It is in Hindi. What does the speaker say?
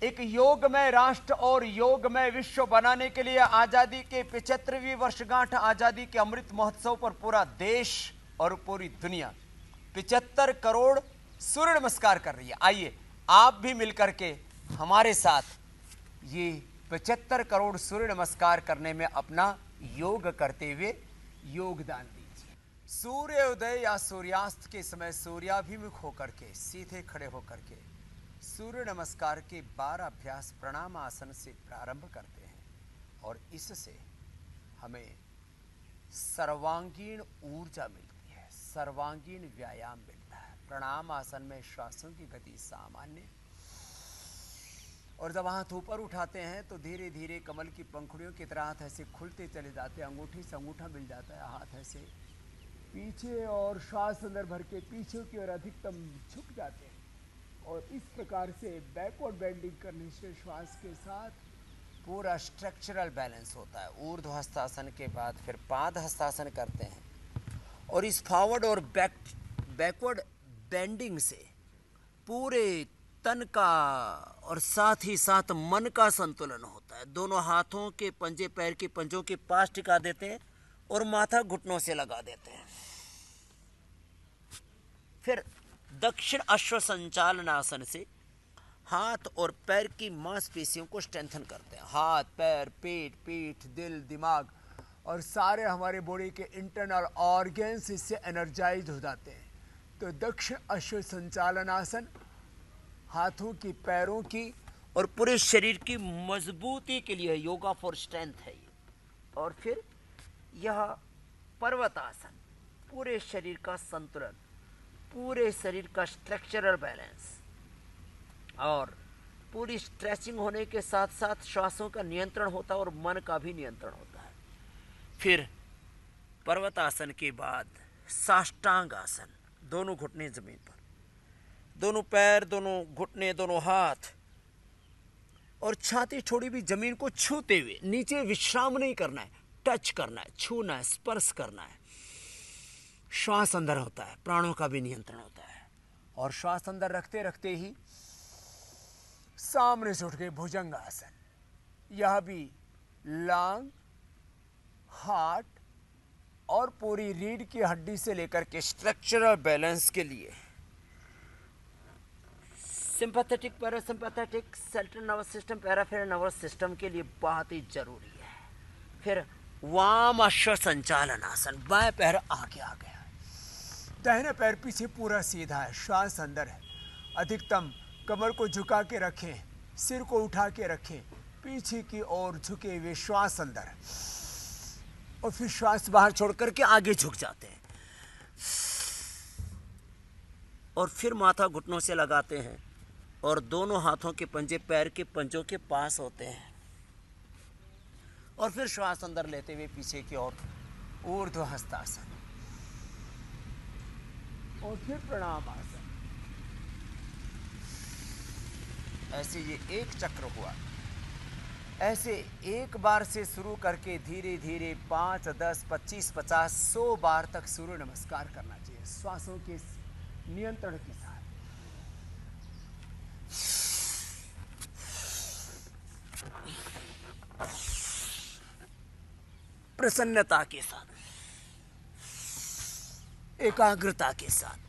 एक योगमय राष्ट्र और योगमय विश्व बनाने के लिए आजादी के 75वीं वर्षगांठ आजादी के अमृत महोत्सव पर पूरा देश और पूरी दुनिया 75 करोड़ सूर्य नमस्कार कर रही है। आइए आप भी मिलकर के हमारे साथ ये 75 करोड़ सूर्य नमस्कार करने में अपना योग करते हुए योगदान दीजिए। सूर्योदय या सूर्यास्त के समय सूर्याभिमुख होकर के सीधे खड़े होकर के सूर्य नमस्कार के 12 अभ्यास प्रणाम आसन से प्रारंभ करते हैं और इससे हमें सर्वांगीण ऊर्जा मिलती है, सर्वांगीण व्यायाम मिलता है। प्रणाम आसन में श्वासों की गति सामान्य, और जब हाथ ऊपर उठाते हैं तो धीरे धीरे कमल की पंखुड़ियों की तरह हाथ ऐसे खुलते चले जाते हैं, अंगूठी से अंगूठा मिल जाता है, हाथ ऐसे पीछे और श्वास अंदर भर के पीछे की ओर अधिकतम झुक जाते हैं। और इस प्रकार से बैकवर्ड बेंडिंग करने से श्वास के साथ पूरा स्ट्रक्चरल बैलेंस होता है। ऊर्ध्व हस्तासन के बाद फिर पाद हस्तासन करते हैं और इस फॉरवर्ड और बैकवर्ड बेंडिंग से पूरे तन का और साथ ही साथ मन का संतुलन होता है। दोनों हाथों के पंजे पैर के पंजों के पास टिका देते हैं और माथा घुटनों से लगा देते हैं। फिर दक्षिण अश्व संचालन आसन से हाथ और पैर की मांसपेशियों को स्ट्रेंथन करते हैं। हाथ, पैर, पेट, पीठ, दिल, दिमाग और सारे हमारे बॉडी के इंटरनल ऑर्गन्स इससे एनर्जाइज हो जाते हैं। तो दक्षिण अश्व संचालन आसन हाथों की, पैरों की और पूरे शरीर की मजबूती के लिए योगा फॉर स्ट्रेंथ है ये। और फिर यह पर्वतासन, पूरे शरीर का संतुलन, पूरे शरीर का स्ट्रक्चरल बैलेंस और पूरी स्ट्रेचिंग होने के साथ साथ श्वासों का नियंत्रण होता है और मन का भी नियंत्रण होता है। फिर पर्वतासन के बाद साष्टांग आसन, दोनों घुटने जमीन पर, दोनों पैर, दोनों घुटने, दोनों हाथ और छाती थोड़ी भी जमीन को छूते हुए, नीचे विश्राम नहीं करना है, टच करना है, छूना है, स्पर्श करना है। श्वास अंदर होता है, प्राणों का भी नियंत्रण होता है। और श्वास अंदर रखते रखते ही सामने से उठ के भुजंग आसन, यह भी लांग, हार्ट और पूरी रीढ़ की हड्डी से लेकर के स्ट्रक्चरल बैलेंस के लिए sympathetic, parasympathetic, central nervous system, peripheral nervous system के लिए बहुत ही जरूरी है। फिर वाम अश्व संचालन आसन, बाएं पैर आगे आ गया, दाहिना पैर पीछे पूरा सीधा है, श्वास अंदर है। अधिकतम कमर को झुका के रखें, सिर को उठा के रखें, पीछे की ओर झुके हुए श्वास अंदर है और फिर श्वास बाहर छोड़ करके आगे झुक जाते हैं और फिर माथा घुटनों से लगाते हैं और दोनों हाथों के पंजे पैर के पंजों के पास होते हैं और फिर श्वास अंदर लेते हुए पीछे की ओर ऊर्ध्व हस्तासन और फिर प्रणाम आसन। ऐसे ये एक चक्र हुआ। ऐसे एक बार से शुरू करके धीरे धीरे 5, 10, 25, 50, 100 बार तक सूर्य नमस्कार करना चाहिए श्वासों के नियंत्रण के साथ। प्रसन्नता के साथ, एकाग्रता के साथ।